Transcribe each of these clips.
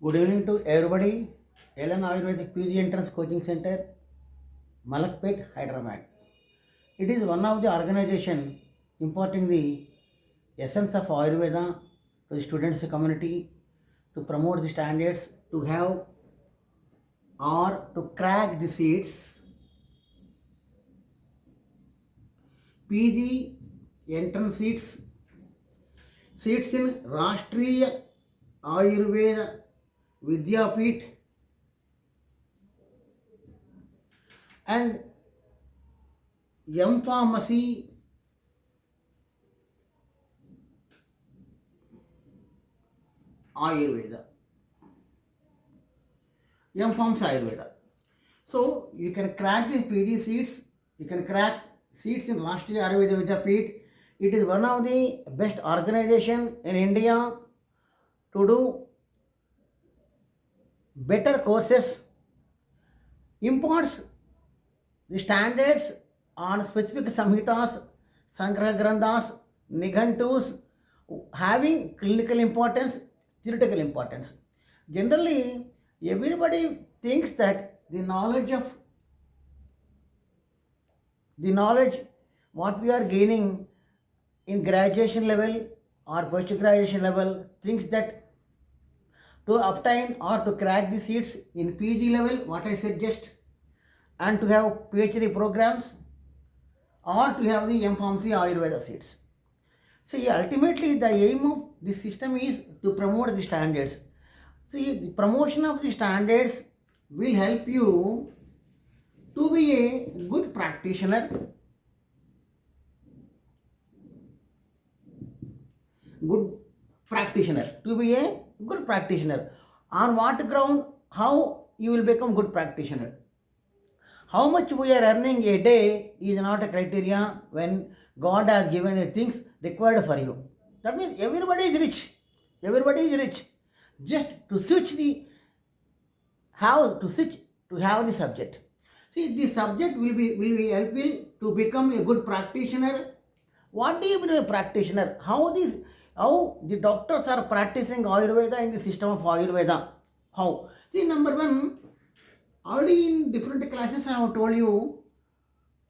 Good evening to everybody. L.N.Ayurvedic P.G entrance coaching center, malakpet, Hyderabad. It is one of the organization imparting the essence of Ayurveda to the students community to promote the standards to have or to crack the seats. PG entrance seats in Rashtriya Ayurveda Vidyapeeth and M.Pharmacy Ayurveda. M.Pharmacy Ayurveda. So you can crack the PG seats, you can crack seats in Rashtriya Ayurveda Vidyapeeth. It is one of the best organization in India to do better courses, imparts the standards on specific samhitas, sangraha granthas, nighantus, having clinical importance, theoretical importance. Generally, everybody thinks that the knowledge what we are gaining in graduation level or post graduation level thinks that to obtain or to crack the seats in PG level, what I suggest, and to have PhD programs or to have the M.Pharmacy Ayurveda seats. See, ultimately the aim of this system is to promote the standards. See, the promotion of the standards will help you to be a good practitioner, to be a good practitioner. On what ground? How you will become good practitioner? How much we are earning a day is not a criteria when God has given the things required for you. That means everybody is rich. Everybody is rich. Just to switch the how to switch to have the subject. See, the subject will be helpful to become a good practitioner. What do you mean a practitioner? How the doctors are practicing Ayurveda in the system of Ayurveda? How? See, number one, already in different classes I have told you,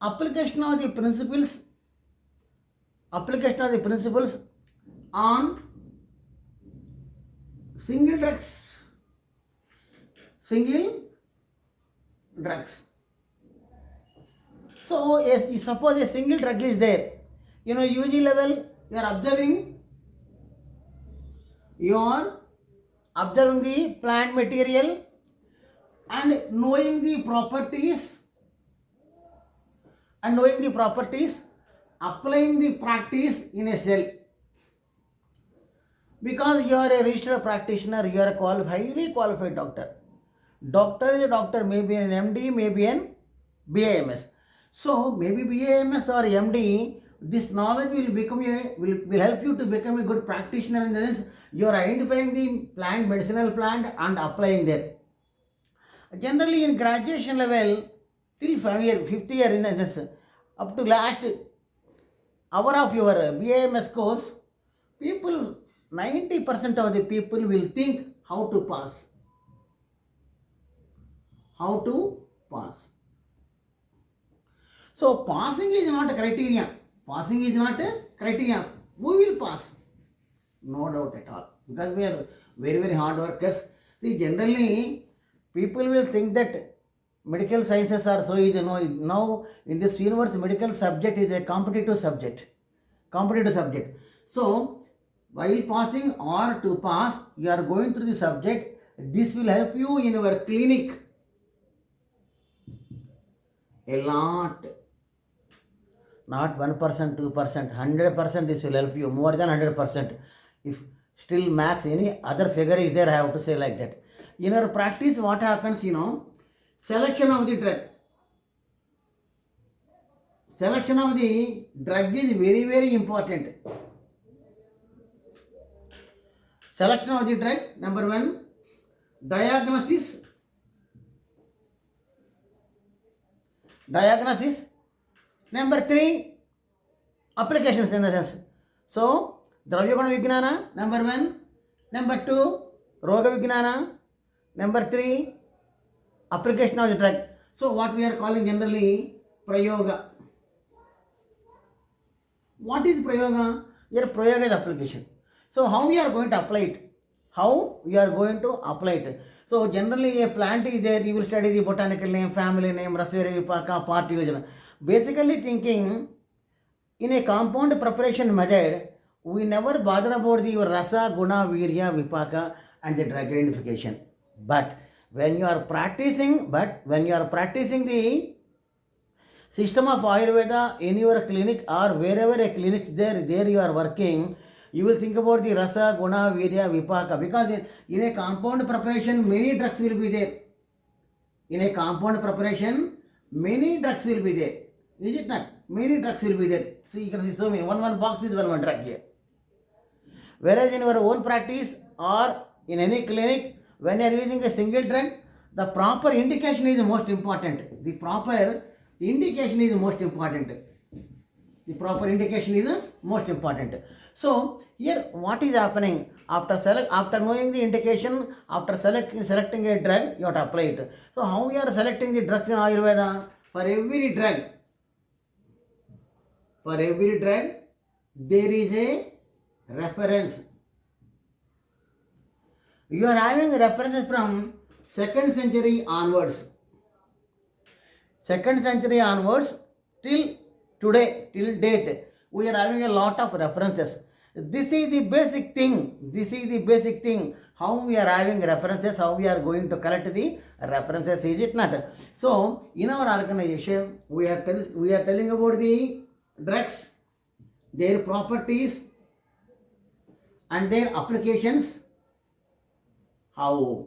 application of the principles on single drugs. So, yes, suppose a single drug is there. UG level, you are observing the plant material and knowing the properties, applying the practice in a cell. Because you are a registered practitioner, you are a highly qualified doctor. Doctor is a doctor, maybe an MD, maybe an BAMS. So maybe BAMS or MD, this knowledge will help you to become a good practitioner in the sense you are identifying the medicinal plant and applying that. Generally in graduation level, till 5th year in the sense, up to last hour of your BAMS course, 90% of the people will think how to pass. So passing is not a criteria. Who will pass? No doubt at all. Because we are very, very hard workers. See, generally, people will think that medical sciences are so easy. No, now in this universe, medical subject is a competitive subject. So, while passing or to pass, you are going through the subject. This will help you in your clinic a lot. Not 1%, 2%, 100% this will help you, more than 100%. If still max any other figure is there, I have to say like that. In our practice, what happens, selection of the drug is very, very important. Selection of the drug, number one, diagnosis. Number 3, applications in the sense. So, Dravya Guna Vijnana, number 1. Number 2, Roga Vijnana. Number 3, application of the drug. So what we are calling generally prayoga. What is prayoga? Here prayoga is application. So how we are going to apply it? How we are going to apply it? So generally a plant is there, you will study the botanical name, family name, rasvira vipaka, part yojana. Basically thinking, in a compound preparation method, we never bother about the rasa, guna, virya, vipaka and the drug identification. But when you are practicing the system of Ayurveda in your clinic or wherever a clinic is there you are working, you will think about the rasa, guna, virya, vipaka, because in a compound preparation many drugs will be there. In a compound preparation many drugs will be there. Is it not? Many drugs will be there. See, you can see so many. One box is one drug here. Whereas in your own practice or in any clinic, when you are using a single drug, the proper indication is most important. The proper indication is most important. The proper indication is most important. So here what is happening after knowing the indication, after selecting a drug, you have to apply it. So how we are selecting the drugs in Ayurveda? For every drug, there is a reference. You are having references from 2nd century onwards. 2nd century onwards till today, till date, we are having a lot of references. This is the basic thing. How we are having references, how we are going to collect the references, is it not? So in our organization, we are telling about the drugs, their properties and their applications. How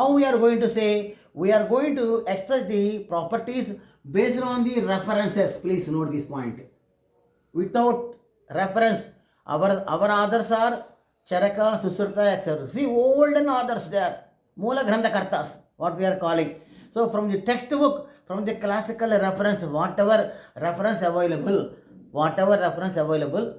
we are going to say? We are going to express the properties based on the references. Please note this point. Without reference, our authors are Charaka, Susruta, etc. See, olden authors there, Moola Granthakartas, what we are calling. So from the textbook, from the classical reference, whatever reference available,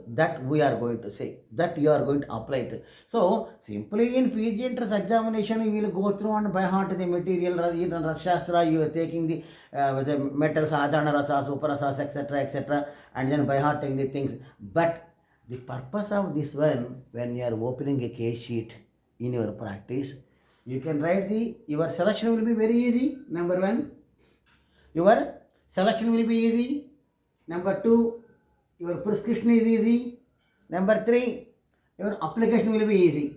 that we are going to say, that you are going to apply it. So simply in PG entrance examination, you will go through and by heart the material, in Rasashastra, you are taking the metals, adhana rasas, uparasas, etc., and then by heart taking the things. But the purpose of this one, when you are opening a case sheet in your practice, you can write your selection will be very easy. Number 1, your selection will be easy. Number 2, your prescription is easy. Number 3, your application will be easy.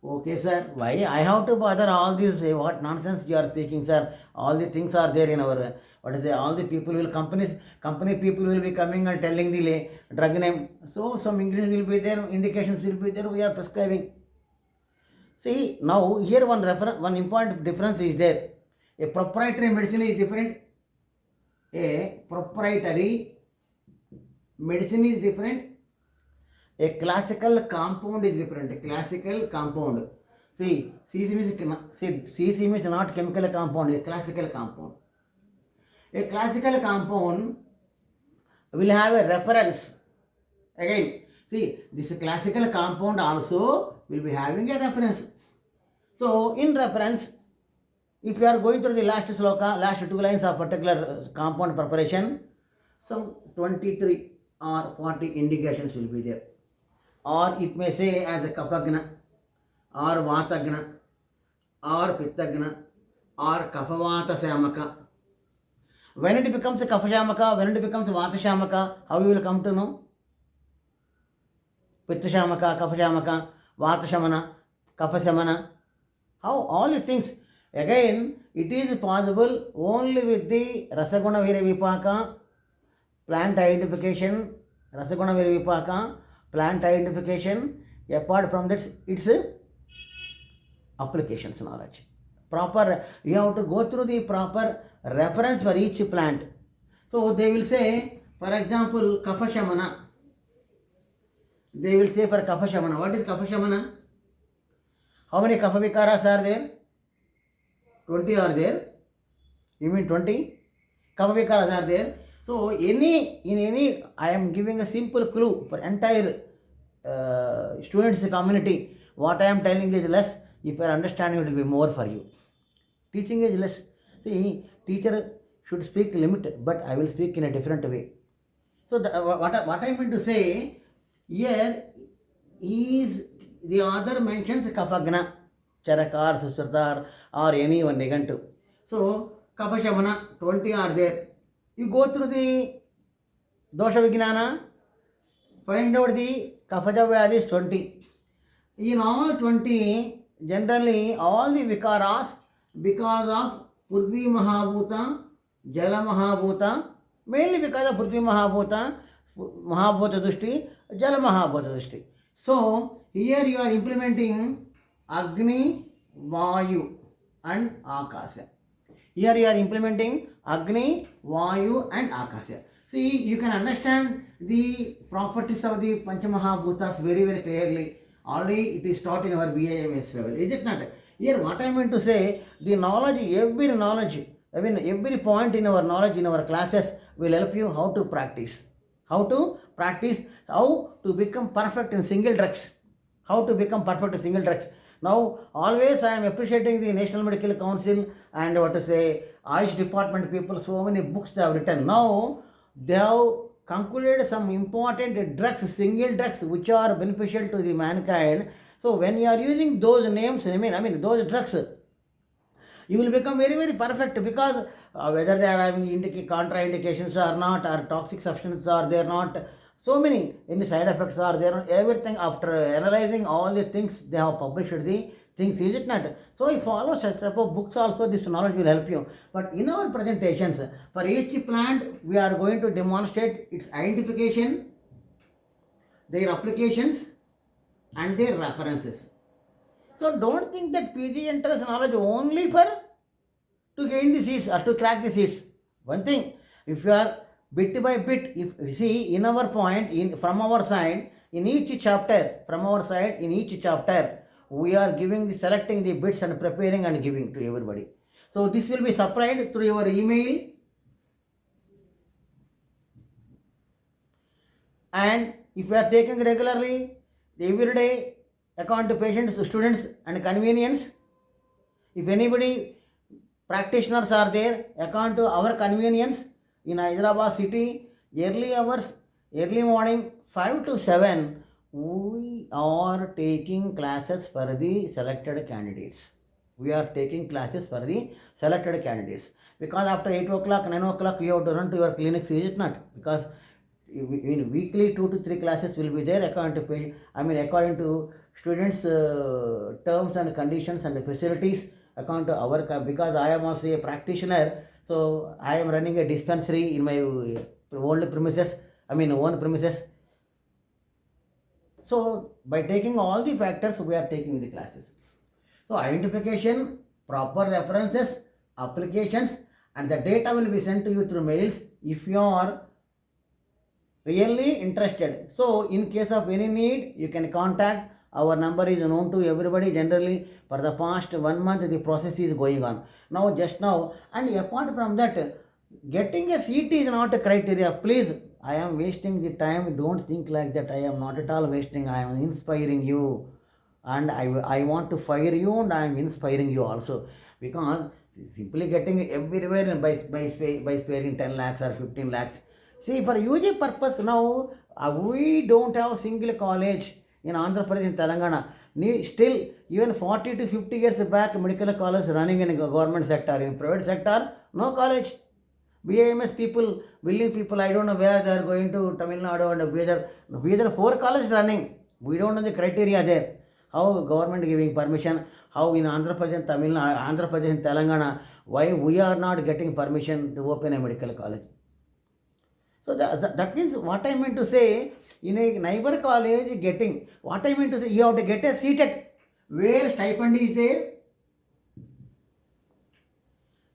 Okay, sir, why I have to bother all this? What nonsense you are speaking, sir? All the things are there in our, all the people will, company people will be coming and telling the drug name. So some ingredients will be there, indications will be there, we are prescribing. See, now here one important difference is there. A proprietary medicine is different. A proprietary medicine is different. A classical compound is different. A classical compound. See, CC is not chemical compound, a classical compound. A classical compound will have a reference. Again, see, this classical compound also will be having a reference. So, in reference, if you are going through the last sloka, last 2 lines of particular compound preparation, some 23 or 40 indications will be there. Or it may say as a kapagna, or vatagna, or pittagna, or kapavata samaka. When it becomes a kapashamaka, when it becomes vata shamaka, how you will come to know? Pitta shamaka, kapashamaka, vata shamana, kapashamana. How all the things. Again, it is possible only with the rasaguna virya vipaka, plant identification, rasaguna virya vipaka, plant identification. Apart from that, it's applications knowledge. Proper, you have to go through the proper reference for each plant. So they will say, for example, kapashamana. They will say for kapashamana. What is kapashamana? How many kapha vikaras are there? 20 are there. You mean 20? Kapha vikaras are there. So I am giving a simple clue for entire students community, what I am telling is less. If your understanding, it will be more for you. Teaching is less. See, teacher should speak limit, but I will speak in a different way. So what I mean to say here is the author mentions Kafagna, Charakar, Susratar, or any one Nigantu. So Kapashavana, 20 are there. You go through the Dosha Vignana, find out the Kafaja values 20. In all 20, generally all the Vikaras, because of Prithvi Mahabhuta, Jala Mahabhuta, mainly because of Prithvi Mahabhuta, Mahabhuta Dushti, Jala Mahabhuta Dushti. So, here you are implementing Agni, Vayu and Akasha. Here you are implementing Agni, Vayu and Akasha. See, you can understand the properties of the Panchamahabhutas very, very clearly. Already it is taught in our BAMS level. Is it not? Here what I meant to say, the knowledge, every point in our knowledge, in our classes will help you how to practice. How to practice, how to become perfect in single drugs. How to become perfect in single drugs. Now, always I am appreciating the National Medical Council and Ayush Department people, so many books they have written. Now, they have concluded some important drugs, single drugs, which are beneficial to the mankind. So, when you are using those names, those drugs, you will become very, very perfect, because whether they are having contraindications or not, or toxic substances or they are not, so many any side effects are there, everything after analyzing all the things they have published the things, is it not? So if follow such type of books also, this knowledge will help you. But in our presentations, for each plant we are going to demonstrate its identification, their applications and their references. So don't think that PG enters knowledge only for to gain the seats or to crack the seats. One thing, if you are bit by bit, if you see in our point, from our side, in each chapter, we are selecting the bits and preparing and giving to everybody. So this will be supplied through your email, and if you are taking regularly, every day, according to patients, students and convenience, if anybody practitioners are there, according to our convenience, in Hyderabad city, early hours, early morning, 5 to 7, we are taking classes for the selected candidates. Because after 8 o'clock, 9 o'clock, you have to run to your clinics, is it not? Because in weekly 2 to 3 classes will be there according to students' terms and conditions and facilities, according to our, because I am also a practitioner, so I am running a dispensary in my own premises. So by taking all the factors, we are taking the classes. So identification, proper references, applications, and the data will be sent to you through mails if you are really interested. So in case of any need, you can contact. Our number is known to everybody. Generally, for the past 1 month, the process is going on. Now, and apart from that, getting a seat is not a criteria. Please, I am wasting the time. Don't think like that. I am not at all wasting. I am inspiring you. And I want to fire you, and I am inspiring you also. Because simply getting everywhere and by sparing 10 lakhs or 15 lakhs. See, for UG purpose now, we don't have single college in Andhra Pradesh and Telangana. Still, even 40 to 50 years back, medical college running in government sector. In private sector, no college. BAMS people, willing people, I don't know where they are going to Tamil Nadu and whether 4 colleges running. We don't know the criteria there. How government giving permission, how in Andhra Pradesh and Andhra Pradesh and Telangana, why we are not getting permission to open a medical college. So that means what I meant to say, in a neighbor college you have to get a seated where stipend is there.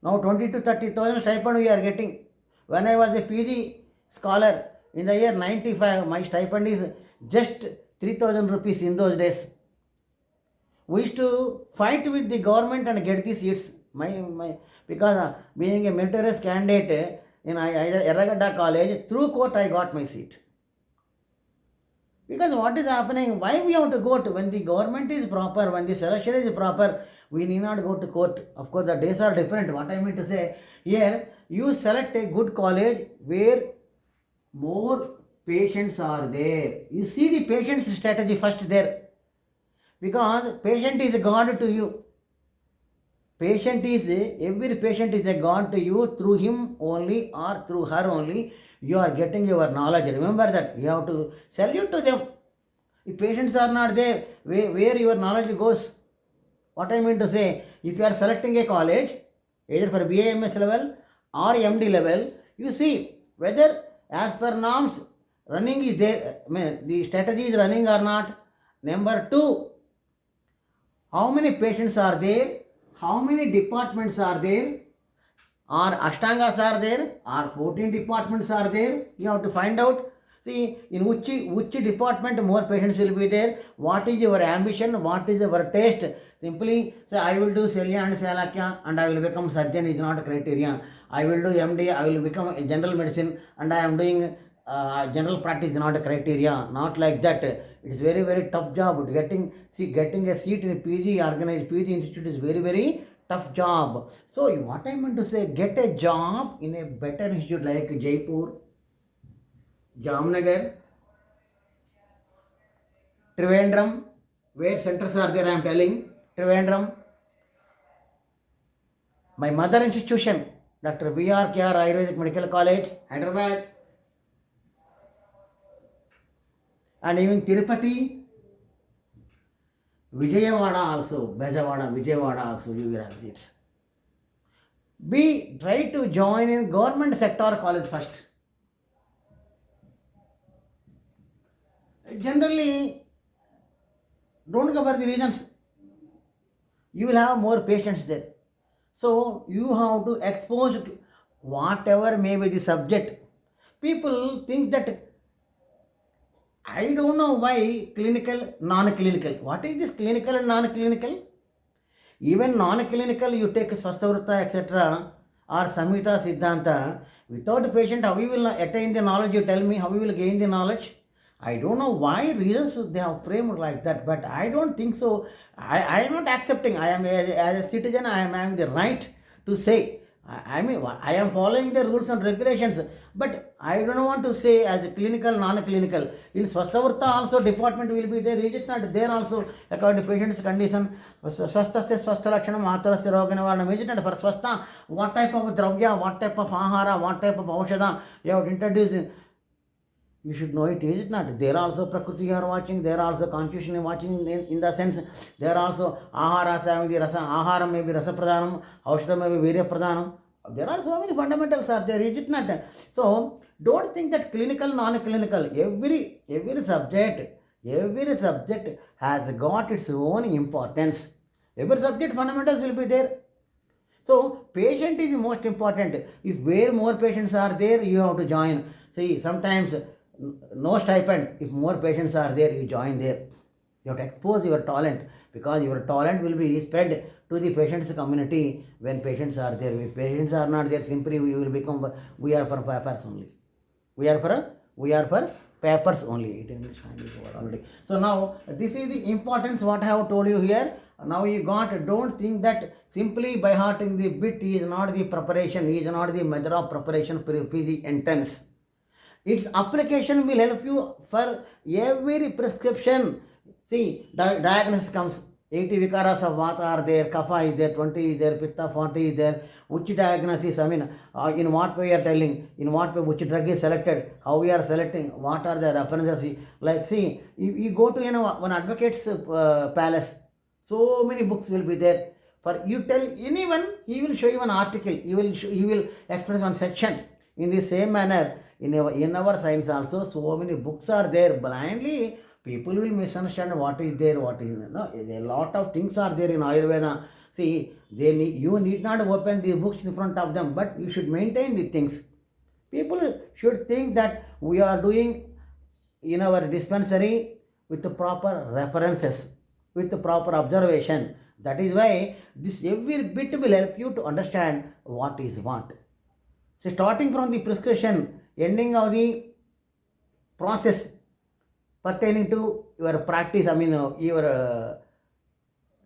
Now 20 to 30,000 stipend we are getting. When I was a PG scholar in the year 95, my stipend is just 3,000 rupees in those days. We used to fight with the government and get the seats. Because being a meritorious candidate in Erragadda college, through court I got my seat. Because what is happening, why we have to go to, when the government is proper, when the selection is proper, we need not go to court. Of course, the days are different. What I mean to say, here, you select a good college where more patients are there. You see the patient's strategy first there. Because patient is a God to you. Every patient is a God to you, through him only or through her only. You are getting your knowledge. Remember that. You have to salute to them. If patients are not there, where your knowledge goes? What I mean to say, if you are selecting a college, either for BAMS level or MD level, you see whether as per norms running is there, the strategy is running or not. Number two, how many patients are there, how many departments are there, or Ashtangas are there, or 14 departments are there. You have to find out. See, in which department more patients will be there, what is your ambition, what is your taste. Simply say, I will do Selya and Salakya and I will become surgeon is not a criteria. I will do MD, I will become a general medicine and I am doing general practice is not a criteria. Not like that. It is very, very tough job. Getting a seat in a PG organized PG institute is very, very tough job. So what I meant to say, get a job in a better institute like Jaipur, Jamnagar, Trivandrum, where centers are there I am telling. Trivandrum, my mother institution, Dr. B.R.K.R. Ayurvedic Medical College, Hyderabad, and even Tirupati, Vijayawada also, Bejawada, Vijayawada also, you will have seats. Try to join in government sector college first. Generally, don't cover the reasons. You will have more patients there. So you have to expose to whatever may be the subject. People think that, I don't know why clinical, non-clinical. What is this clinical and non-clinical? Even non-clinical, you take Swasthavrutta, etc. or Samhita Siddhanta. Without patient, how you will attain the knowledge? You tell me how you will gain the knowledge? I don't know why reasons they have framed like that, but I don't think so. I am not accepting. I am as a citizen, I am having the right to say. I mean, I am following the rules and regulations, but I don't want to say as a clinical, non-clinical. In Swasthavrtta also department will be there. Is it not there also according to patient's condition? Swasthasya swastha lakshanam atarasya roga nivaranam. Is it not for swastha? What type of dravya, what type of ahara, what type of aushadha you have introduced? You should know it, is it not? There also Prakriti you are watching, there also constitution watching in the sense, there also Ahara having the rasa, Ahara may be rasa pradhanam, Aushadha may be virya pradhanam. There are so many fundamentals are there, is it not? So, don't think that clinical, non-clinical, every subject has got its own importance. Every subject fundamentals will be there. So, patient is most important. If where more patients are there, you have to join. See, sometimes no stipend. If more patients are there, you join there. You have to expose your talent, because your talent will be spread to the patients community when patients are there. If patients are not there, simply we will become, we are for papers only. We are for papers only. It English already. So now this is the importance what I have told you here. Now you got, don't think that simply by hearting the bit is not the preparation, is not the measure of preparation for the entrance. Its application will help you for every prescription. See, diagnosis comes, 80 vikaras of vata are there, kapha is there, 20 is there, pitta 40 is there. Which diagnosis, I mean, in what way you are telling, in what way, which drug is selected, how we are selecting, what are the references. Like, see, you go to one advocate's palace, so many books will be there. For you tell anyone, he will show you an article, he will express one section. In the same manner, in our science also, so many books are there. Blindly, people will misunderstand what is there, what is not. No, a lot of things are there in Ayurveda. See, you need not open the books in front of them, but you should maintain the things. People should think that we are doing in our dispensary with the proper references, with the proper observation. That is why this every bit will help you to understand what is what. So starting from the prescription, ending of the process, pertaining to your practice, your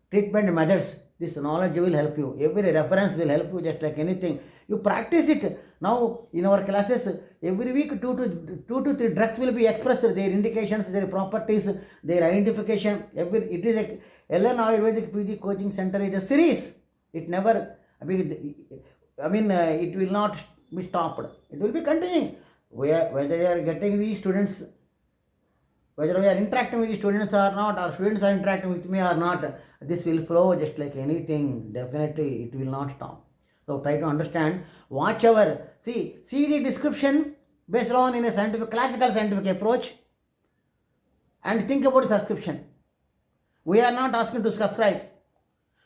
treatment methods. This knowledge will help you. Every reference will help you, just like anything. You practice it. Now, in our classes, every week, two to three drugs will be expressed, their indications, their properties, their identification. It is a L.N.Ayurvedic P.G coaching center is a series. It never, it will not be stopped. It will be continuing. Whether you are getting the students, whether we are interacting with the students or not, or students are interacting with me or not, this will flow just like anything. Definitely, it will not stop. So try to understand. Watch our, see the description based on in a classical scientific approach, and think about subscription. We are not asking to subscribe,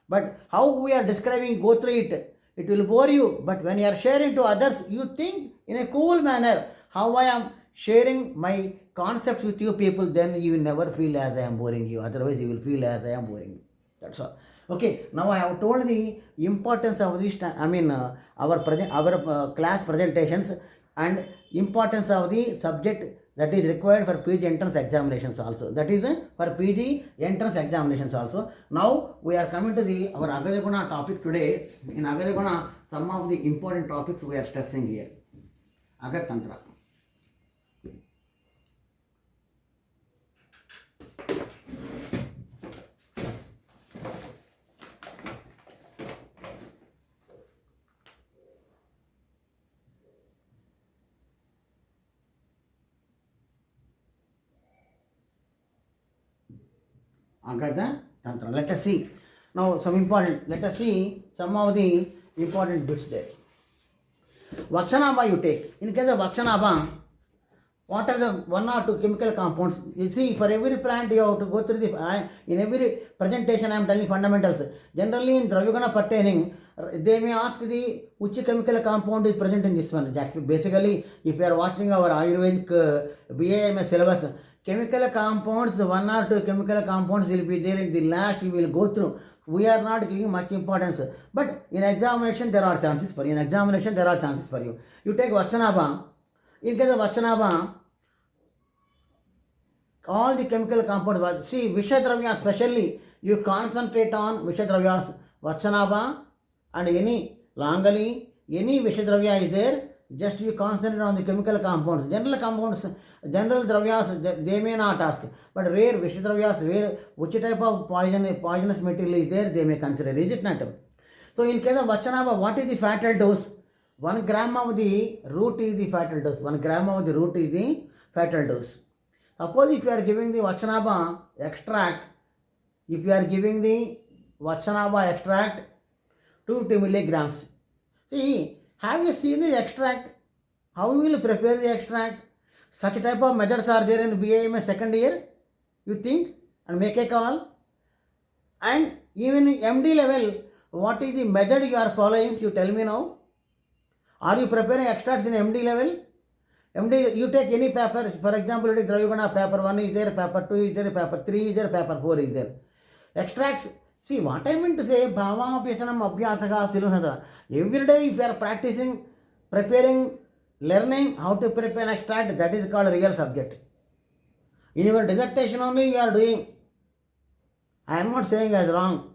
but how we are describing, go through it. It will bore you, but when you are sharing to others, you think in a cool manner how I am sharing my concepts with you people, then you will never feel as I am boring you. Otherwise, you will feel as I am boring you. That's all. Okay, now I have told the importance of this, our class presentations and importance of the subject that is required for PG entrance examinations also. That is for PG entrance examinations also. Now we are coming to our Agadaguna topic today. In Agadaguna, some of the important topics we are stressing here. Agat Tantra. Agatha Tantra. Let us see. Now let us see some of the important bits there. Vachanabha you take. In case of Vachanabha, what are the one or two chemical compounds? You see, for every plant you have to go through in every presentation I am telling fundamentals. Generally in Dravyaguna pertaining, they may ask which chemical compound is present in this one. Basically, if you are watching our Ayurvedic BAMS syllabus, chemical compounds, one or two chemical compounds will be there in the last we will go through. We are not giving much importance. But in examination, there are chances for you. You take Vachanabha. In case of Vachanabha, all the chemical compounds, see Vishadravya especially, you concentrate on Vishadravyas, Vachanabha and any Langali, any Vishadravya is there, just you concentrate on the chemical compounds. General compounds, general dravyas, they may not ask, but rare Vishadavyas, which type of poisonous material is there, they may consider, is it not? So in case of Vachanabha, what is the fatal dose? 1 gram of the root is the fatal dose. 1 gram of the root is the fatal dose. Suppose if you are giving the Vachanabha extract, 2 milligrams. See, have you seen the extract? How will you prepare the extract? Such type of methods are there in BAMS second year, you think, and make a call. And even in MD level, what is the method you are following? You tell me now. Are you preparing extracts in MD level? MD, you take any paper, for example, it is Dravyaguna, paper 1 is there, paper 2 is there, paper 3 is there, paper 4 is there. Extracts, see what I mean to say, Bhava, Pyasanam, Abhyasaga, Silunada. Every day if you are practicing, preparing, learning how to prepare an extract, that is called real subject. In your dissertation only you are doing. I am not saying as wrong,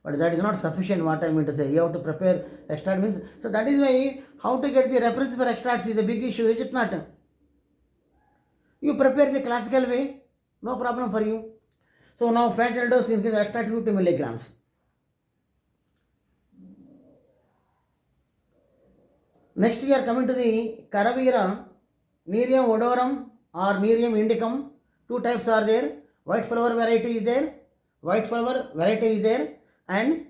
but that is not sufficient what I mean to say. You have to prepare extract means. So that is why how to get the reference for extracts is a big issue, is it not? You prepare the classical way, no problem for you. So now fatal dose in case extract 2 milligrams. Next we are coming to the Karavira, Nerium odorum or Nerium indicum. 2 types are there. White flower variety is there. And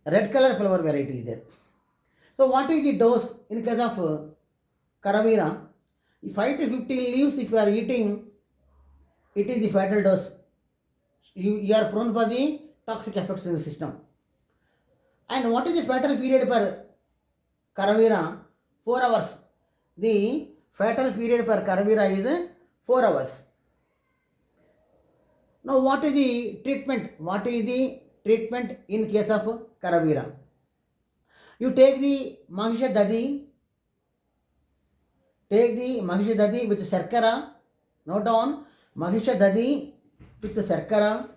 red color flower variety is there. So what is the dose in case of Karavira? 5 to 15 leaves if you are eating, it is the fatal dose. You are prone for the toxic effects in the system. And what is the fatal period for Karavira? 4 hours. The fatal period for Karavira is 4 hours. Now what is the treatment? In case of Karavira? You take the Mahisha Dadi with Sarkara, note down, Mahisha Dadi with Sarkara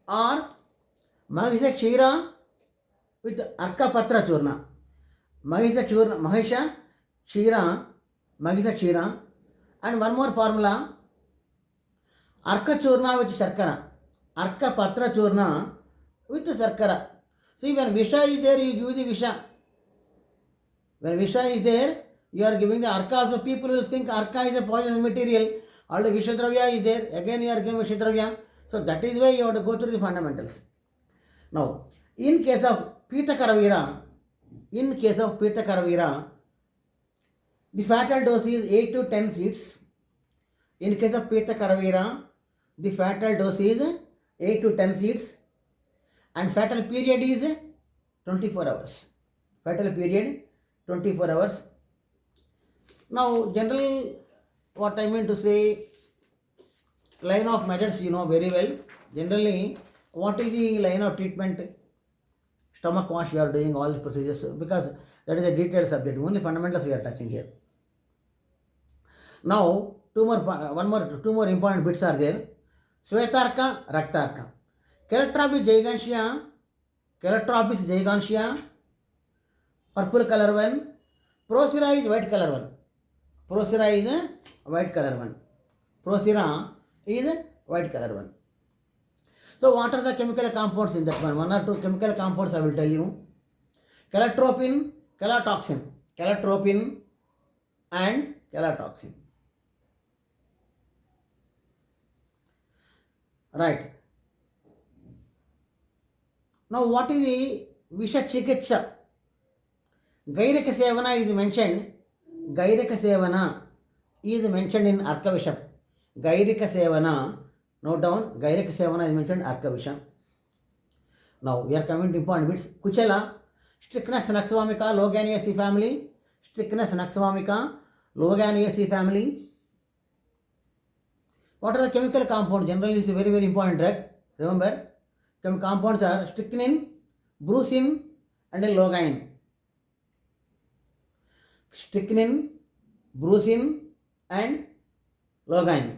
or Mahisha Chira with Arka Patra Churna. Mahisha Chira, Mahisha Chira, and one more formula, Arka Churna with Sarkara, Arka Patra Churna with Sarkara. See, when Visha is there, you give the Visha. When Visha is there, you are giving the Arka. Also, people will think Arka is a poisonous material. All the Vishadravya is there. Again, you are giving Vishadravya. So, that is why you have to go through the fundamentals. Now, in case of Pita Karavira, the fatal dose is 8 to 10 seeds. In case of Pita Karavira, the fatal dose is 8 to 10 seeds. And fatal period is 24 hours. Fatal period 24 hours. Now, general, what I mean to say, line of measures you know very well. Generally, what is the line of treatment? Stomach wash we are doing all the procedures because that is a detailed subject. Only fundamentals we are touching here. Now, two more important bits are there. Svetarka, Raktarka. Keratropis gigantea, purple color one. Procera is white color one. Procera is white color one. So, what are the chemical compounds in that one? One or two chemical compounds I will tell you. Calotropin, calotropin and calatoxin. Right. Now, what is the Visha Chikitsa? Gairaka Sevana is mentioned. Gairaka Sevana is mentioned in Arkavisham. Gairaka Sevana, note down, Gairaka Sevana is mentioned in Arkavisham. Now, we are coming to important bits. Kuchala, Strychnus naxvamica, Loganiaceae family. Strychnus naxvamica, Loganiaceae family. What are the chemical compounds? Generally, it is a very, very important drug. Remember, compounds are strychnine, brucin, and logine. Strychnine, brucin, and logine.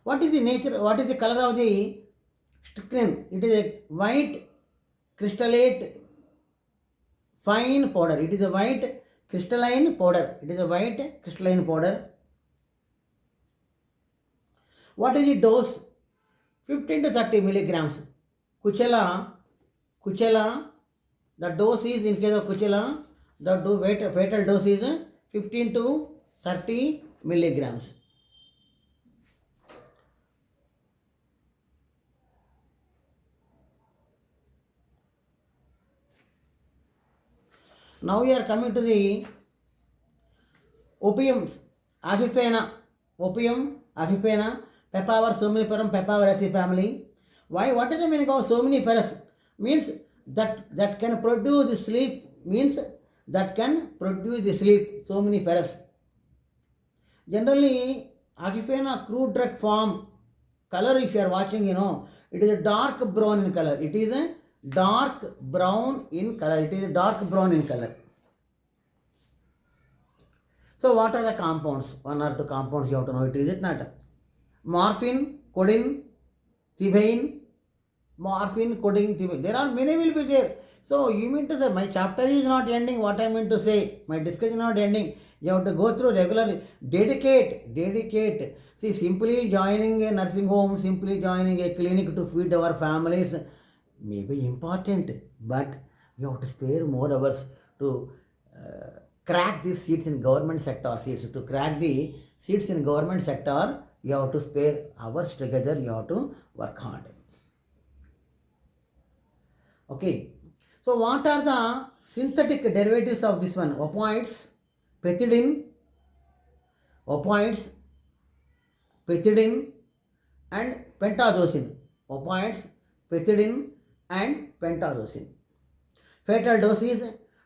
What is the nature? What is the color of the strychnine? It is a white crystallate fine powder. It is a white crystalline powder. What is the dose? 15 to 30 milligrams. Kuchala, the dose is, in case of Kuchala, the fatal dose is 15 to 30 milligrams. Now we are coming to the opiums. Agifena, Papaver somniferum, Papaveraceae family. Why? What is the meaning of somniferous? Means that can produce sleep. Somniferous. Generally, Agifena crude drug form. Color, if you are watching, it is a dark brown in color. So, what are the compounds? One or two compounds you have to know. It is not. Morphine, codeine, thebaine. There are many will be there. So, you mean to say, my chapter is not ending. What I mean to say, my discussion is not ending. You have to go through regularly. Dedicate. See, simply joining a nursing home, simply joining a clinic to feed our families may be important, but you have to spare more hours to crack these seats in government sector. To crack the seats in government sector, you have to spare hours together. You have to work hard. Okay. So, what are the synthetic derivatives of this one? Opioids, pethidine, and pentazocine. Fatal dose is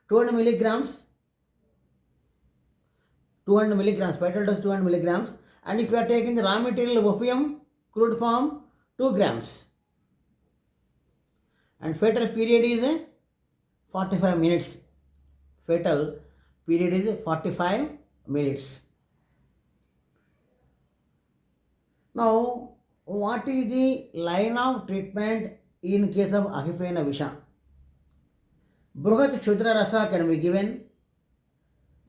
200 milligrams. Fatal dose 200 milligrams. And if you are taking the raw material of opium, crude form, 2 grams. And fatal period is 45 minutes. Now, what is the line of treatment in case of Ahifena Visha? Bruhat Shudra Rasa can be given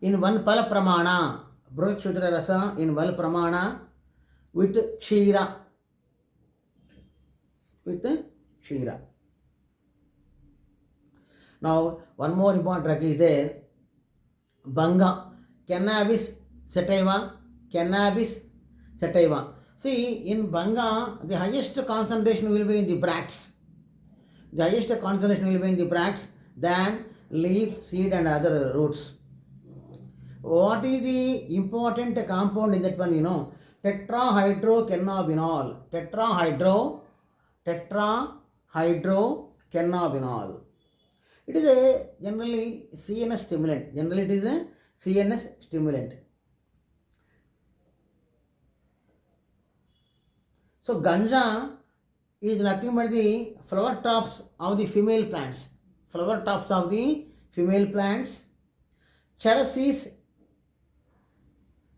in one pala pramana. Bruhat Shudra Rasa in one pramana with Kshira. With Kshira. Now, one more important drug is there. Banga. Cannabis sativa. Cannabis sativa. See, in Banga, the highest concentration will be in the bracts. The highest concentration will be in the bracts than leaf, seed and other roots. What is the important compound in that one, you know? Tetrahydrocannabinol. Tetrahydrocannabinol. It is a generally CNS stimulant. Generally it is a CNS stimulant. So ganja is nothing but the flower tops of the female plants. Flower tops of the female plants. Charas is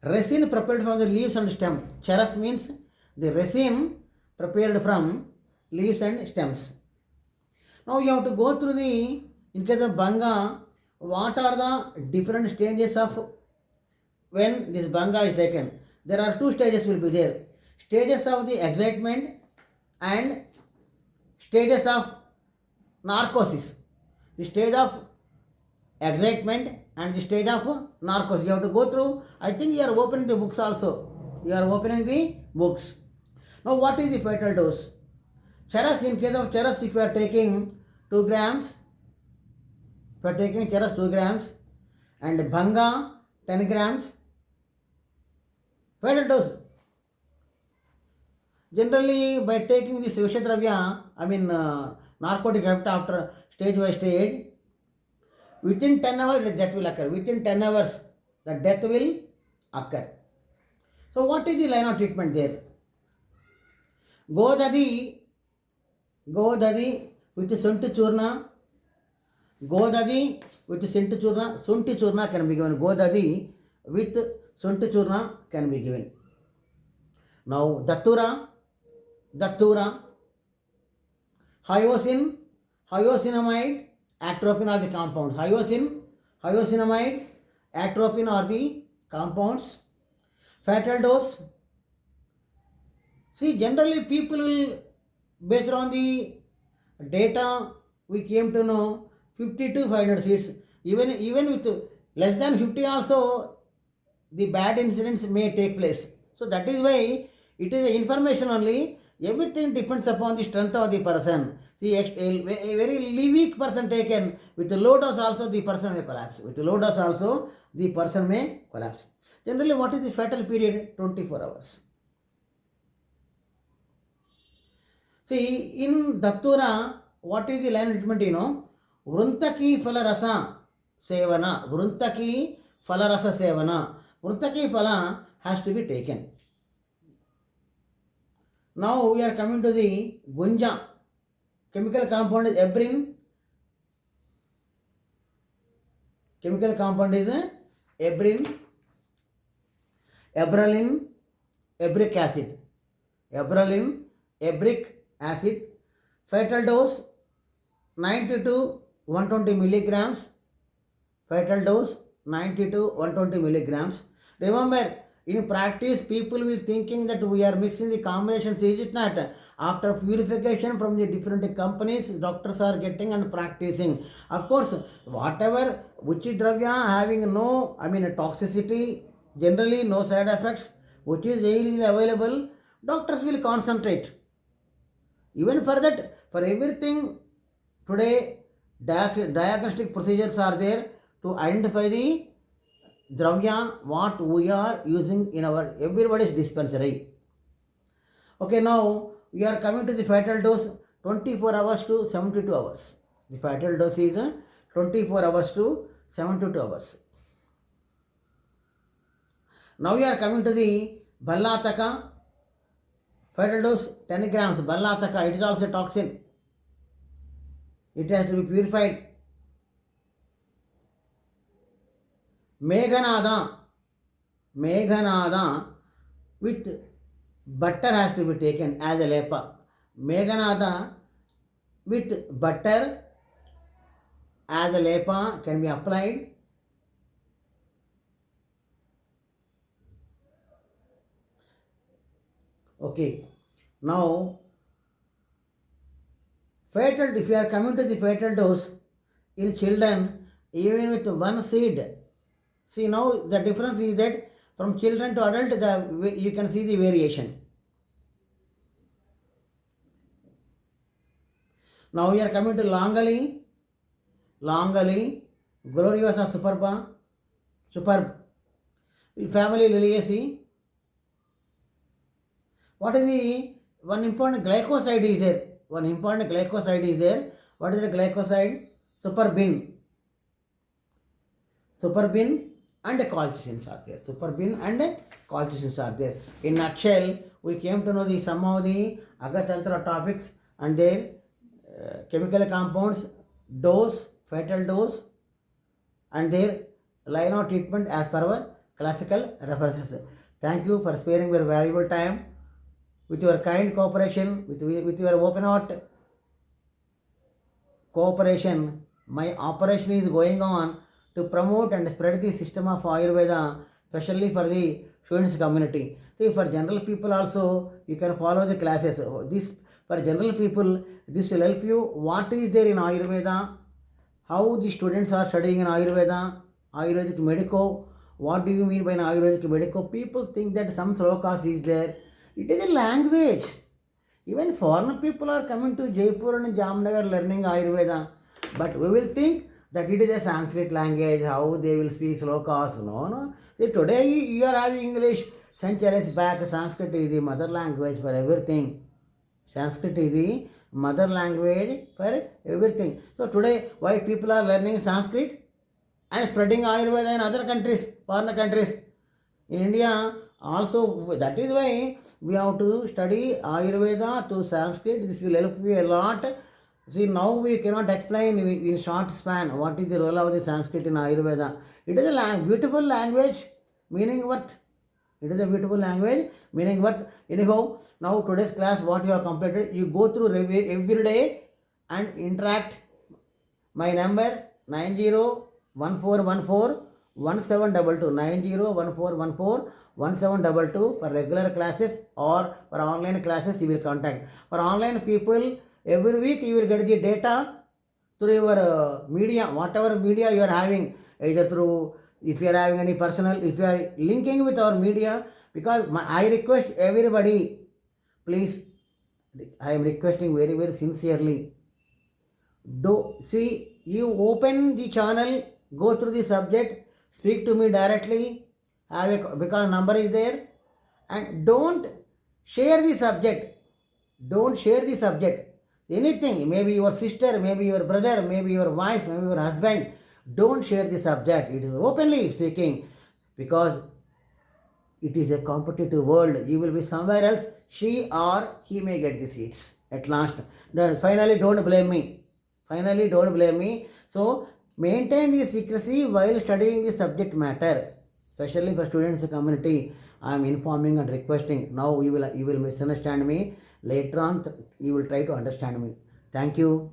resin prepared from the leaves and stem. Charas means the resin prepared from leaves and stems. Now you have to go through the, in case of Banga, what are the different stages of when this Banga is taken. There are two stages will be there. Stages of the excitement and stages of narcosis. The stage of excitement and the stage of narcosis. You have to go through. I think you are opening the books also. You are opening the books. Now what is the fatal dose? Charas, in case of charas, if you are taking 2 grams, if you are taking charas 2 grams and Bhanga 10 grams, fatal dose. Generally, by taking this Vishadravya, narcotic after stage by stage, within 10 hours the death will occur. Within 10 hours the death will occur. So what is the line of treatment there? Godadi with Sunti Churna. Godadi with Sunti Churna. Sunti Churna can be given. Godadi with Sunti Churna can be given. Now Datura, hyoscinamide, atropine are the compounds. Hyoscinamide, atropine are the compounds. Fatal dose. See, generally people will, based on the data we came to know, 50 to 500 seats. Even with less than 50 also, the bad incidents may take place. So that is why it is information only. Everything depends upon the strength of the person. See, a very weak person taken with the low dose also the person may collapse. With the low dose also the person may collapse. Generally, what is the fatal period? 24 hours. See, in Datura, what is the line of treatment, you know? Vruntaki Falarasa Sevana. Vruntaki Falarasa Sevana. Vruntaki Phala has to be taken. Now we are coming to the Gunja. Chemical compound is heparin. Chemical compound is heparin, hebralin, hebric acid. Hebralin, hebric acid. Fatal dose 90 to 120 milligrams. Fatal dose 90 to 120 milligrams. Remember, in practice, people will thinking that we are mixing the combinations. Is it not? After purification from the different companies, doctors are getting and practicing. Of course, whatever, which dravya having no, toxicity, generally no side effects, which is easily available, doctors will concentrate. Even for that, for everything, today, diagnostic procedures are there to identify the dravya what we are using in our everybody's dispensary. Okay, now we are coming to the fatal dose 24 hours to 72 hours. The fatal dose is 24 hours to 72 hours. Now we are coming to the Ballataka. Fatal dose 10 grams. Ballataka, it is also a toxin. It has to be purified. Meghanada with butter has to be taken as a lepa. Meghanada with butter as a lepa can be applied. Okay. Now, fatal, if you are coming to the fatal dose in children, even with one seed, see now the difference is that from children to adult, you can see the variation. Now we are coming to Langali, Gloriosa superb, family Liliaceae. What is the one important glycoside is there? One important glycoside is there. What is the glycoside? Superbin. Superbin and colchicins are there. Superbin and colchicins are there. In nutshell, we came to know some of the Agatantra topics and their chemical compounds, dose, fatal dose, and their line of treatment as per our classical references. Thank you for sparing your valuable time. With your kind cooperation, with your open heart cooperation, my operation is going on to promote and spread the system of Ayurveda, especially for the students community. See, for general people also, you can follow the classes. This for general people, this will help you. What is there in Ayurveda? How the students are studying in Ayurveda, Ayurvedic medico. What do you mean by an Ayurvedic medico? People think that some slokas is there. It is a language. Even foreign people are coming to Jaipur and Jamnagar learning Ayurveda. But we will think that it is a Sanskrit language, how they will speak slokas. No. See, today you are having English. Centuries back, Sanskrit is the mother language for everything. Sanskrit is the mother language for everything. So today, why people are learning Sanskrit and spreading Ayurveda in other countries, foreign countries. In India, also, that is why we have to study Ayurveda to Sanskrit. This will help you a lot. See, now we cannot explain in short span what is the role of the Sanskrit in Ayurveda. It is a beautiful language, meaning worth. It is a beautiful language, meaning worth. Anyhow, now today's class, what you have completed, you go through every day and interact. My number 9014141722 9014141722 for regular classes or for online classes you will contact. For online people, every week you will get the data through your media, whatever media you are having, either through, if you are having any personal, if you are linking with our media, because I request everybody, please, I am requesting very, very sincerely, see, you open the channel, go through the subject, speak to me directly, because number is there, and don't share the subject. Don't share the subject. Anything, maybe your sister, maybe your brother, maybe your wife, maybe your husband, don't share the subject. It is openly speaking, because it is a competitive world. You will be somewhere else. She or he may get the seats at last. Then finally, don't blame me. So, maintain the secrecy while studying the subject matter, especially for students community. I am informing and requesting. Now you will misunderstand me. Later on, you will try to understand me. Thank you.